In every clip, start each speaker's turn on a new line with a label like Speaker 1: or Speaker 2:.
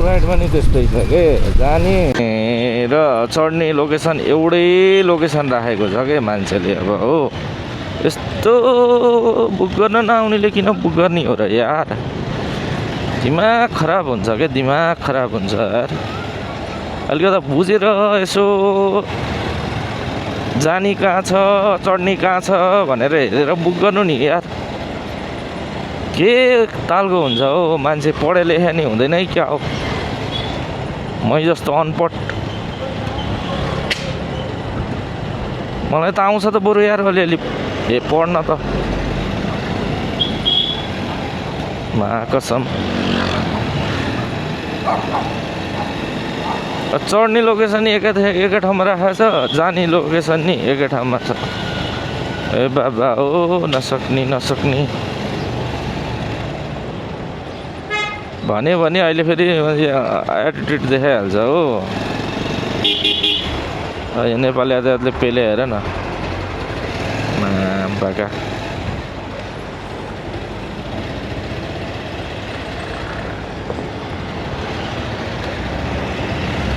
Speaker 1: Ride पनि त्यस्तै छ के जाने र चढ्ने लोकेसन एउटै लोकेसन राखेको छ के मान्छेले अब हो यस्तो बुक गर्न नआउनेले किन बुक गर्ने हो र यार दिमाग खराब हुन्छ क्या दिमाग खराब हुन्छ यार अलिकति बुझेर यसो जाने कहाँ छ चढ्ने कहाँ छ भनेर हेरेर बुक गर्नु नि यार के तालको हुन्छ हो मान्छे पढे लेखे नि हुँदैन क्या हो मै जस्तो अनपढ मलाई त आउँछ त बरु यार अलिअलि पढ्न त कसम चढ्ने लोकेसन नि एकै ठाउँमा राखेको छ जाने लोकेसन नि एकै ठाउँमा छ ए बाबा हो नसक्ने भन्यो भने अहिले फेरि एटिट्युड देखाइहाल्छ हो यो नेपाली यातायातले पेले हेर न बाका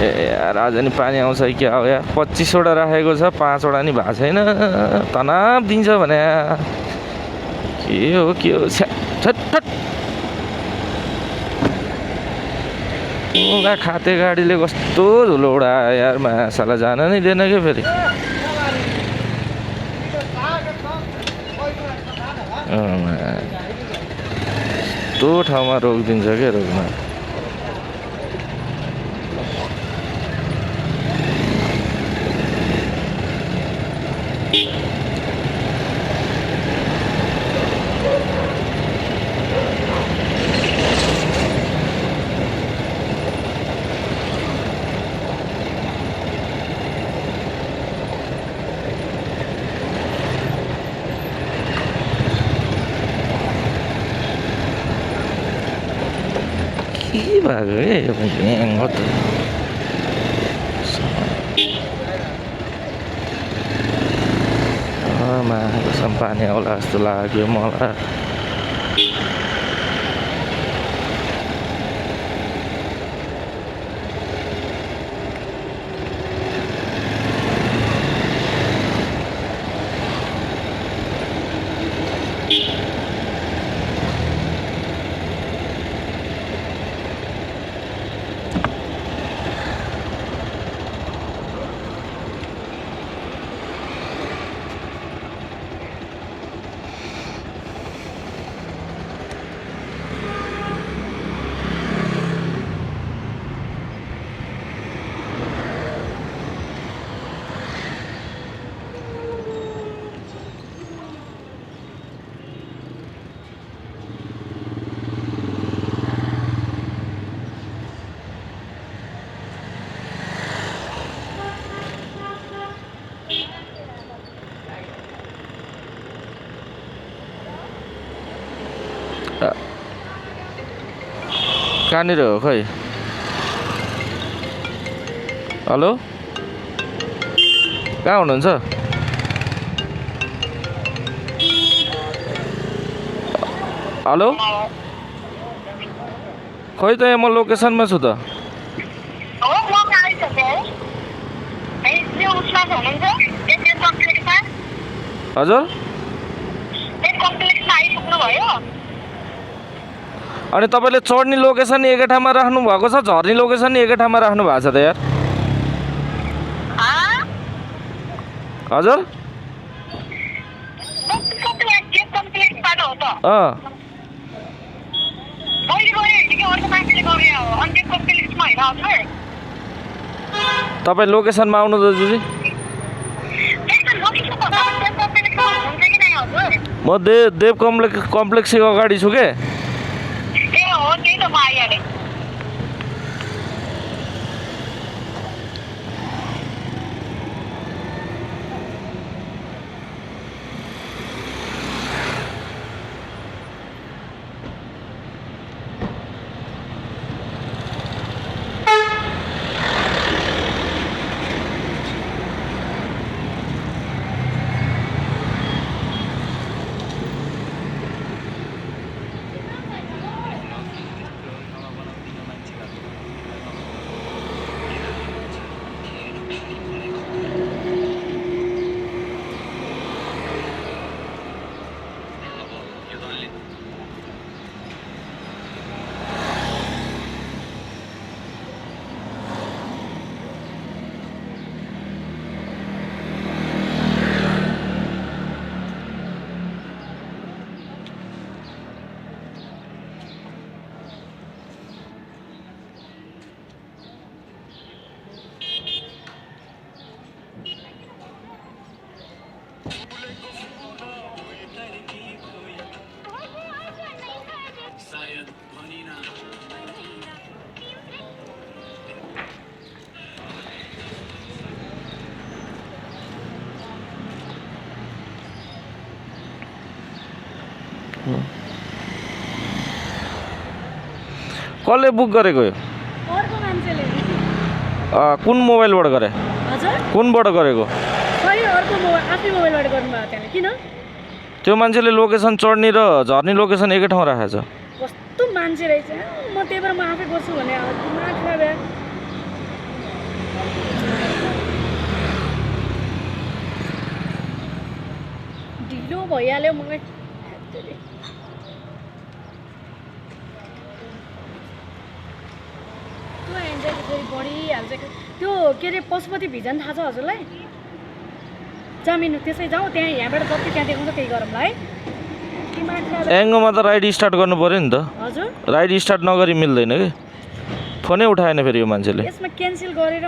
Speaker 1: ए यार आज नि पानी आउँछ क्या हो यार 25वटा राखेको छ 5वटा नि भएको छैन तनाव दिन्छ भने के हो छट खाते गाडीले कस्तो धुलो उडायो यार मासाला जान नै दिएन क्या फेरि यस्तो ठाउँमा रोकिदिन्छ क्या रोक्न के भएको यो हो त कसम पानी आउला जस्तो लाग्यो मलाई कहाँनिर हो खै हेलो कहाँ हुनुहुन्छ हेलो खोइ त यहाँ म लोकेसनमा छु त हजुर अनि तपाईँले चढ्ने लोकेसन एकै ठाउँमा राख्नु भएको छ झर्ने लोकेसन एकै ठाउँमा राख्नु भएको छ त यार हजुर तपाईँ लोकेसनमा आउनु त दिदी म देव कम्प्लेक्सको अगाडि छु के कसले बुक गरेको यो
Speaker 2: अर्को मान्छेले
Speaker 1: कुन मोबाइलबाट गरे
Speaker 2: हजुर
Speaker 1: कुनबाट गरेको
Speaker 2: खै अर्को मोबाइल आफ्नै मोबाइलबाट गर्नुभयो त्यहाँले किन
Speaker 1: त्यो मान्छेले लोकेसन चढ्ने र झर्ने लोकेसन एकै ठाउँ राखेको छ
Speaker 2: कस्तो मान्छे रहेछ म त्यही भएर म आफै गर्छु भने दिमाग खराब भयो ढिलो भइहाल्यो मलाई बढिहाल्छ त्यो के अरे पशुपति भिजन थाहा छ हजुरलाई जामिन त्यसै जाउँ त्यहाँ यहाँबाट जति त्यहाँ देखाउँछ त्यही गरौँ ल है
Speaker 1: एङ्गोमा त राइड स्टार्ट गर्नु पऱ्यो नि त
Speaker 2: हजुर
Speaker 1: राइड स्टार्ट नगरी मिल्दैन कि फोनै उठाएन फेरि यो मान्छेले
Speaker 2: यसमा क्यान्सल गरेर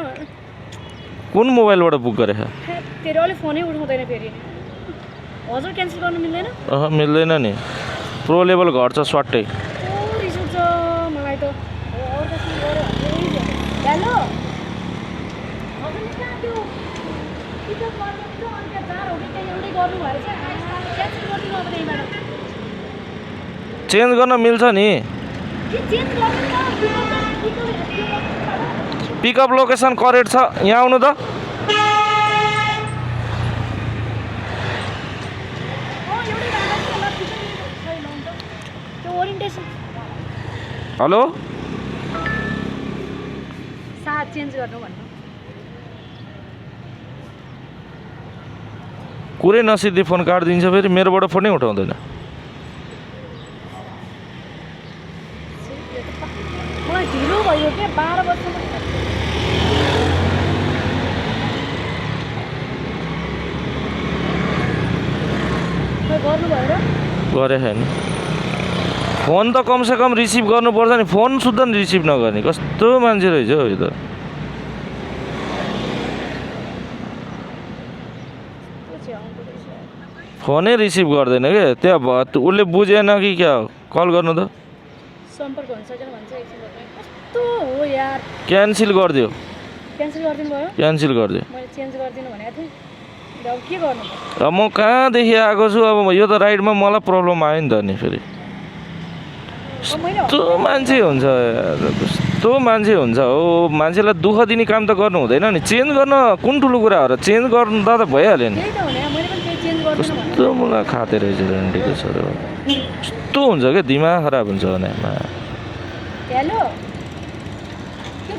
Speaker 1: कुन मोबाइलबाट बुक गरे
Speaker 2: तेरो अलिक फोनै उठाउँदैन फेरि हजुर क्यान्सल गर्नु मिल्दैन
Speaker 1: मिल्दैन नि प्रो लेभल घट्छ स्वाटै
Speaker 2: रिस उठ्छ मलाई त हेलो हजुरले कहाँ त्यो पिकअप गर्नु थियो अनि त्यहाँ जार हो कि त्यहाँ एउटै गर्नु भएर चाहिँ क्यान्सल गरिदिनु अब त्यहीँबाट
Speaker 1: चेन्ज गर्न मिल्छ नि
Speaker 2: चेन्ज गर्नु
Speaker 1: पिकअप लोकेसन करेक्ट छ यहाँ आउनु त हेलो
Speaker 2: साथ चेन्ज गर्नु भन्नु
Speaker 1: कुरै नसिद्धि फोन काटिदिन्छ फेरि मेरोबाट फोनै उठाउँदैन
Speaker 2: मलाई ढिलो भयो के 12 बज्नु गर्नु भएर
Speaker 1: गरे छैन फोन त कमसेकम रिसिभ गर्नुपर्छ नि फोन सुद्धा नि रिसिभ नगर्ने कस्तो मान्छे रहेछ हौ यो त फोनै रिसिभ गर्दैन क्या त्यहाँ उसले बुझेन कि क्या कल गर्नु त
Speaker 2: सम्पर्क हुन्छ कि भन्छ एकछिन कस्तो हो यार
Speaker 1: क्यान्सल गरिदियो
Speaker 2: क्यान्सल गरिदिनु भयो
Speaker 1: क्यान्सल गरिदियो
Speaker 2: मैले चेन्ज गरिदिनु भनेको थिएँ अब के गर्नु
Speaker 1: अब म कहाँदेखि आएको छु अब यो त राइडमा मलाई प्रब्लम आयो नि त नि फेरि कस्तो मान्छे हुन्छ कस्तो मान्छे हुन्छ हो मान्छेलाई दुःख दिने काम त गर्नु हुँदैन नि चेन्ज गर्न कुन ठुलो कुरा हो र चेन्ज गर्दा त भइहाल्यो नि कस्तो मलाई खाते रहेछ रेन्टीको छोरो कस्तो हुन्छ क्या दिमाग खराब हुन्छ भने
Speaker 2: हेलो त्यो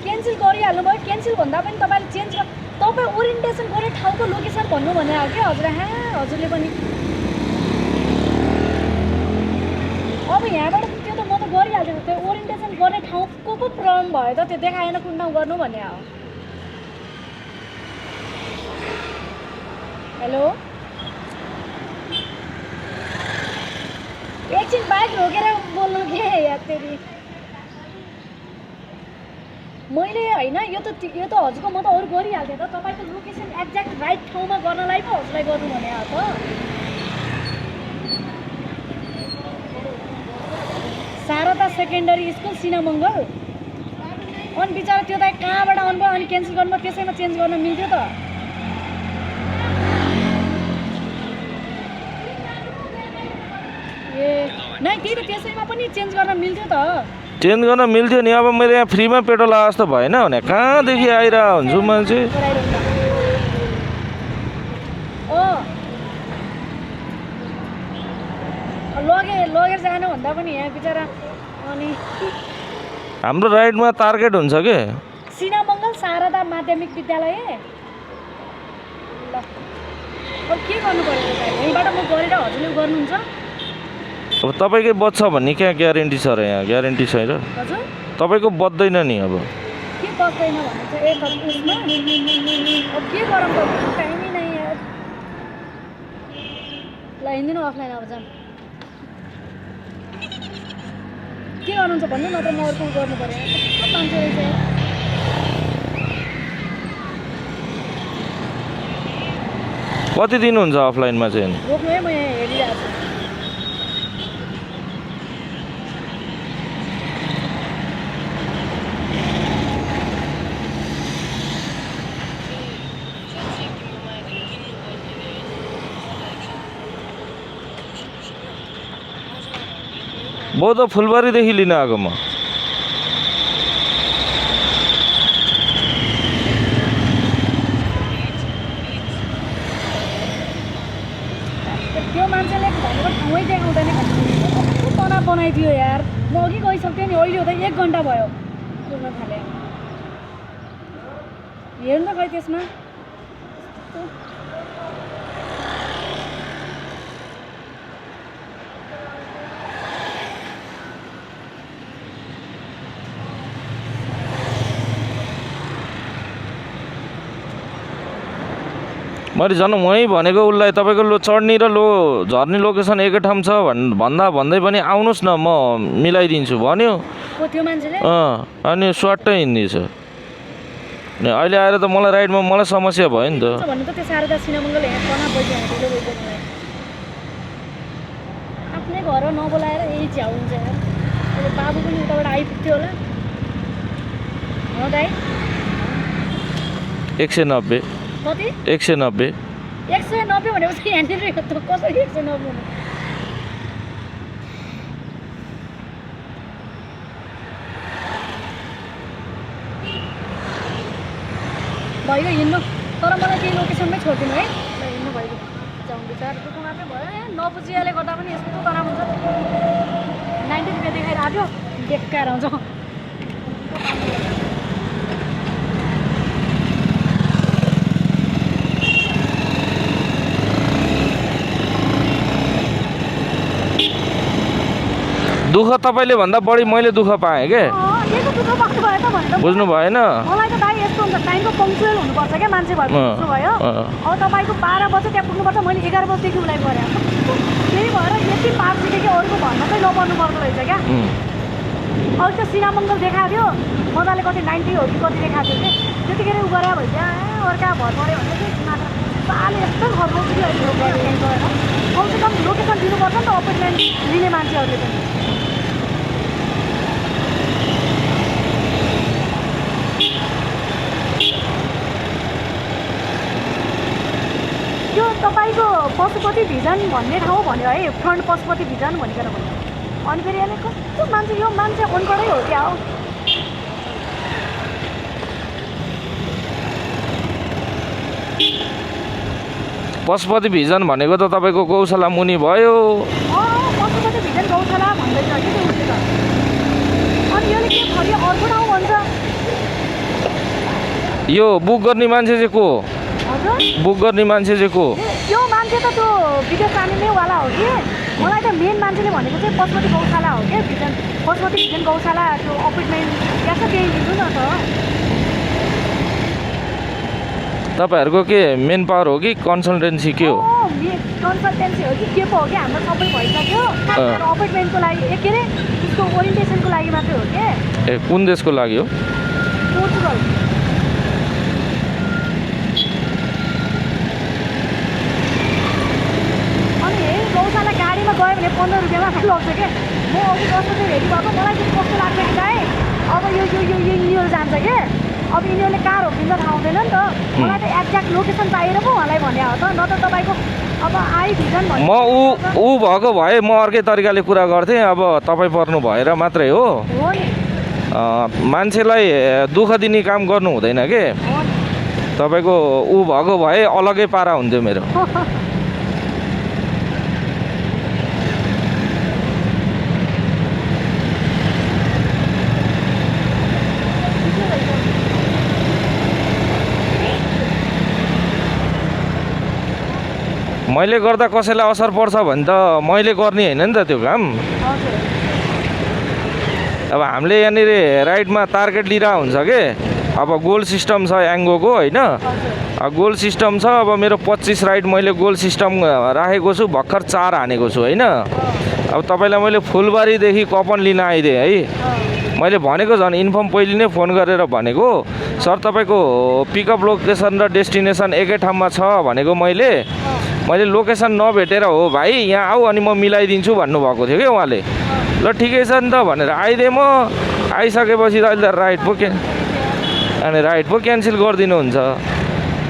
Speaker 2: क्यान्सल गरिहाल्नु भयो क्यान्सल भन्दा पनि तपाईँले चेन्ज तपाईँ ओरिएन्टेसन गर्ने ठाउँको लोकेसन भन्नु भने हो क्या हजुर हजुरले पनि अब यहाँबाट त्यो त म त गरिहाल्छु त्यो ओरिएन्टेसन गर्ने ठाउँको पो प्रब्लम भयो त त्यो देखाएन कुन ठाउँ गर्नु भने हो हेलो एकछिन बाइक रोकेर बोल्नु के याद तेरि मैले होइन यो त हजुरको म त अरू गरिहाल्थेँ त तपाईँको लोकेसन एक्ज्याक्ट राइट ठाउँमा गर्नलाई पो हजुरलाई गर्नु भने हो त शारदा सेकेन्डरी स्कुल सिनामङ्गल अनि बिचरा त्यो त कहाँबाट आउनुभयो अनि क्यान्सल गर्नुभयो त्यसैमा चेन्ज गर्न मिल्थ्यो त ए नै त्यही त त्यसैमा पनि चेन्ज गर्न मिल्थ्यो त
Speaker 1: चेन्ज गर्न मिल्थ्यो नि अब मैले यहाँ फ्रीमा पेट्रोल आए जस्तो भएन भने कहाँदेखि आइरहेको हुन्छु मान्छे
Speaker 2: लगेर जानु भन्दा पनि यहाँ बिचरा अनि
Speaker 1: हाम्रो राइडमा टार्गेट हुन्छ के
Speaker 2: सिनामङ्गल शारदा माध्यमिक विद्यालय ल अब के गर्नु पर्यो यहीँबाट म गरेर हजुरले गर्नुहुन्छ
Speaker 1: अब तपाईँकै बच्छ भन्ने क्या ग्यारेन्टी छ र यहाँ ग्यारेन्टी छैन
Speaker 2: हजुर
Speaker 1: तपाईँको बच्दैन नि अब
Speaker 2: के बच्दैन भन्नु चाहिँ एक उसमा अब के गरौँ त टाइमै नै यार ल हिँड्दिनु अफलाइन अब जाऊँ के गर्नुहुन्छ भन्नु नत्र म अर्को गर्नु पऱ्यो कस्तो मान्छे रहेछ
Speaker 1: कति दिनुहुन्छ अफलाइनमा चाहिँ
Speaker 2: रोक्नु है म यहाँ हेरिरहेको छु
Speaker 1: बौद्ध फुलबारीदेखि लिन आएको म।
Speaker 2: त्यो मान्छेले भनेको ठाउँै देखाउँदैन कस्तो तनाव बनाइदियो यार। म अघि गइसक्थेँ नि, अहिले हुँदा 1 घन्टा भयो पुग्न थाले। हेर्नु त खै त्यसमा
Speaker 1: मैले झन् वहीँ भनेको उसलाई तपाईँको चढ्ने र झर्ने लोकेसन एकै ठाउँ छ भन्दै पनि आउनुहोस् न, म मिलाइदिन्छु भन्यो।
Speaker 2: त्यो मान्छेले
Speaker 1: अनि स्वाट्टै हिँड्दैछ। अनि अहिले आएर त मलाई राइडमा मलाई समस्या भयो नि त।
Speaker 2: भन्नु त त्यो शारदा सिनेमङ्गल यहाँ तनाव भइदियो आफ्नै घर नबोलाएर यही झ्याउ हुन्छ यार। अहिले बाबु पनि उताबाट आइपुग्थ्यो होला। हो दाइ
Speaker 1: 190
Speaker 2: कति
Speaker 1: 190
Speaker 2: 190 भनेपछि यहाँनिर कसरी 190 हुनु। भइगयो हिँड्नु, तर मलाई केही लोकेसनमै छोडिदिनु है। ल हिँड्नु भइगयो। जाउँ बिचार दुःख मात्रै भयो। नबुझियाले गर्दा पनि यस्तो तनाव हुन्छ। 90 रुपियाँ देखाएर आयो बेकार आउँछ।
Speaker 1: दुःख तपाईँले भन्दा बढी मैले दुःख पाएँ के। बुझ्नु भएन।
Speaker 2: मलाई त दाइ यस्तो हुन्छ, टाइमको पङ्क्चुअल हुनुपर्छ क्या मान्छे भएको भयो। अब तपाईँको 12 बजे त्यहाँ पुग्नुपर्छ, मैले 11 बजेदेखि उसलाई गरेँ। त्यही भएर यति पार्टीदेखि अरूको घरमा चाहिँ नपर्नु पर्दो रहेछ क्या। अरू त्यो सिनामङ्गल देखाएको थियो मजाले, कति 90 हो कि कति देखाएको थियो कि त्यतिखेर उ गरे भने चाहिँ अर्का भर पऱ्यो भने चाहिँ मात्र साले यस्तो घर बस्यो अहिले गएर कमसेकम लोकेसन दिनुपर्छ नि त अपोइन्टमेन्ट लिने मान्छेहरूले पनि। त्यो तपाईँको पशुपति भिजन भन्ने ठाउँ भन्यो है, फ्रन्ट पशुपति भिजन भनिकन भन्यो। अनि फेरि यसले कस्तो मान्छे, यो मान्छे अनपढै हो क्या हो।
Speaker 1: पशुपति भिजन भनेको त तपाईँको गौशाला मुनि भयो।
Speaker 2: पशुपति भिजन गौशाला भन्दैछ कि त्यो उसले त। अनि यसले के फरि अर्को ठाउँ भन्छ।
Speaker 1: यो बुक गर्ने मान्छे चाहिँ को?
Speaker 2: हजुर
Speaker 1: बुक गर्ने मान्छे चाहिँ को?
Speaker 2: त्यो मान्छे त त्यो भिडियो चालिनेवाला हो कि। मलाई त मेन मान्छेले भनेको चाहिँ पशुपति गौशाला हो क्या। भिजन पशुपति भिजन गौशाला त्यो अपोइन्टमेन्ट क्या छ त्यही लिनु न त।
Speaker 1: तपाईँहरूको के मेन पावर हो कि कन्सल्टेन्सी के हो?
Speaker 2: कन्सल्टेन्सी हो कि के पो हो कि, हाम्रो सबै भइसक्यो। अपोइन्टमेन्टको लागि के अरे त्यसको ओरिएन्टेसनको लागि मात्रै हो कि।
Speaker 1: ए कुन देशको लागि हो?
Speaker 2: पोर्चुगल। अनि गौशाला गाडीमा गयो भने 15 रुपियाँमा लग्छ क्या। म अघि कस्तो चाहिँ रेडी भएको, मलाई चाहिँ कस्तो लाग्छ कि दाइ अब यो यिनीहरू जान्छ क्या। अब यिनीहरूले कार हो किन्न थाहा हुँदैन नि त। मलाई त एक्ज्याक्ट लोकेसन पाएर पो उहाँलाई भने हो त, न त तपाईँको अब आई भिजन भन्नु।
Speaker 1: म ऊ भएको भए म अर्कै तरिकाले कुरा गर्थेँ। अब तपाईँ पर्नु भएर मात्रै हो
Speaker 2: नि।
Speaker 1: मान्छेलाई दुःख दिने काम गर्नु हुँदैन के। तपाईँको ऊ भएको भए अलग्गै पारा हुन्थ्यो मेरो। मैले गर्दा कसैलाई असर पर्छ भने त मैले गर्ने होइन नि त त्यो काम। अब हामीले यहाँनिर राइडमा टार्गेट लिइरहेको हुन्छ के। अब गोल सिस्टम छ याङ्गोको होइन। गोल सिस्टम छ। अब मेरो 25 राइड मैले गोल सिस्टम राखेको छु, भर्खर 4 हानेको छु होइन। अब तपाईँलाई मैले फुलबारीदेखि कपन लिन आइदिएँ है। मैले भनेको झन् इन्फर्म पहिले नै फोन गरेर भनेको, सर तपाईँको पिकअप लोकेसन र डेस्टिनेसन एकै ठाउँमा छ भनेको। मैले लोकेसन नभेटेर हो भाइ यहाँ आऊ अनि म मिलाइदिन्छु भन्नुभएको थियो कि उहाँले। ल ठिकै छ नि त भनेर आइदिएँ म। आइसकेपछि अहिले त राइड पो क्यान्सल गरिदिनुहुन्छ।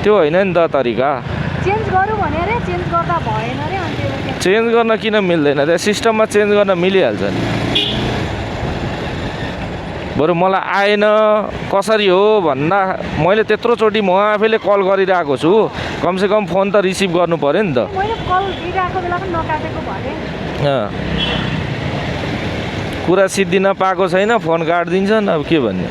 Speaker 1: त्यो होइन नि त तरिका।
Speaker 2: चेन्ज गरौँ भने रे चेन्ज गर्दा भएन रे। अनि
Speaker 1: चेन्ज गर्न किन मिल्दैन? त्यो सिस्टममा चेन्ज गर्न मिलिहाल्छ नि। बरु मलाई आएन कसरी हो भन्दा मैले त्यत्रोचोटि म आफैले कल गरिरहेको छु, कमसेकम फोन त रिसिभ गर्नु पऱ्यो नि त।
Speaker 2: मैले कल दिइरहेको बेला पनि नकाटेको भने
Speaker 1: कुरा सिद्धिन पाएको छैन, फोन काटिदिन्छन्, अब के भन्ने।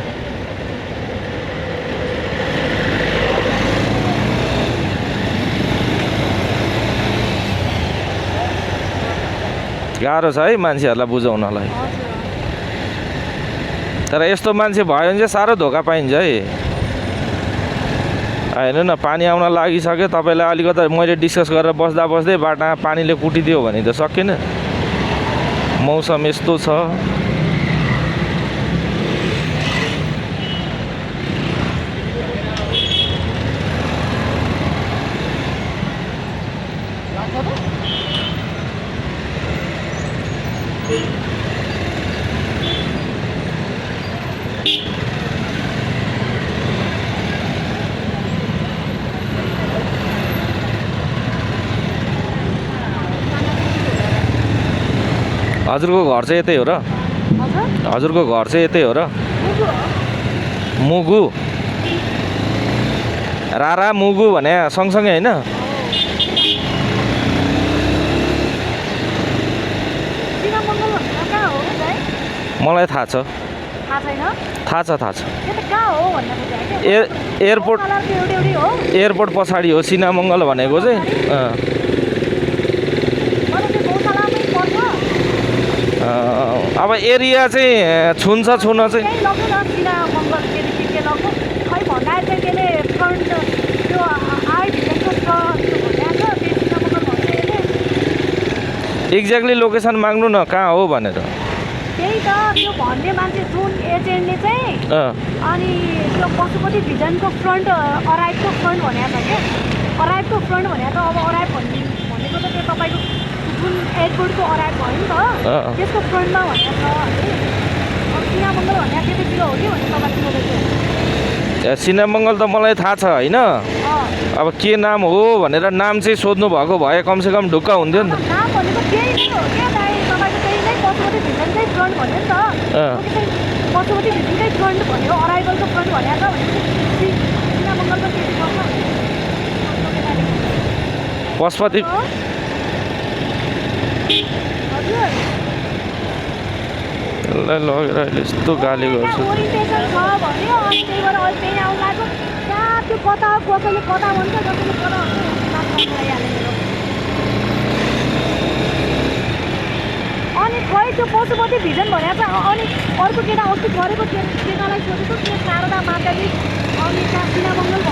Speaker 1: गाह्रो छ है मान्छेहरूलाई बुझाउनलाई। तर यस्तो मान्छे भयो भने चाहिँ साह्रो धोका पाइन्छ है। हेर्नु न, पानी आउन लागिसक्यो, तपाईँलाई अलिकति मैले डिस्कस गरेर बस्दा बस्दै बाटा पानीले कुटिदियो भने त सकिएन। मौसम यस्तो छ। हजुरको घर चाहिँ यतै हो र? हजुरको घर चाहिँ यतै हो र? मुगु रारा मुगु भने सँगसँगै होइन? मलाई थाहा छ, थाहा छ। एयरपोर्ट पछाडि हो सिनामङ्गल भनेको चाहिँ। अब एरिया चाहिँ छुन चाहिँ एक्ज्याक्टली लोकेसन माग्नु न कहाँ हो भनेर।
Speaker 2: त्यही त त्यो भन्ने मान्छे जुन एजेन्टले चाहिँ अनि त्यो पशुपति भिजनको फ्रन्ट अराइभको फ्रन्ट भनेको छ क्या। अराइभको फ्रन्ट भनेको त अब अराइभ भनेको त त्यो तपाईँको जुन एयरपोर्टको अराइभ भयो नि त त्यसको फ्रन्टमा भनेको छ है। अब सिनामङ्गल भनेको त्यतातिर हो कि भनेर तपाईँले सोधेको।
Speaker 1: सिनामङ्गल त मलाई थाहा छ होइन। अब के नाम हो भनेर नाम चाहिँ सोध्नु भएको भए कमसेकम ढुक्क हुन्थ्यो नि त।
Speaker 2: नाम भनेको त्यही नै हो क्या दाइ, तपाईँको त्यही नै पशुपति भिजनकै फ्रन्ट भन्यो नि त। पशुपति भिजनकै फ्रन्ट भन्यो, अराइभलको फ्रन्ट भनेको छ भनेपछि सिनामङ्गलको के गर्छ
Speaker 1: पशुपति लगेर अहिले यस्तो गाली गर्छु।
Speaker 2: ओरिएन्टेसन छ भन्यो अनि त्यही भएर अहिले त्यही आउनु लाग्यो। कहाँ त्यो कता कसैले कता भन्छ, कसैले कता अनि खै त्यो पशुपति भिजन भनेको छ। अनि अर्को केटा अस्ति गरेको केटालाई सोधेको के शारदा माताजी अनि कहाँ सिनामङ्गल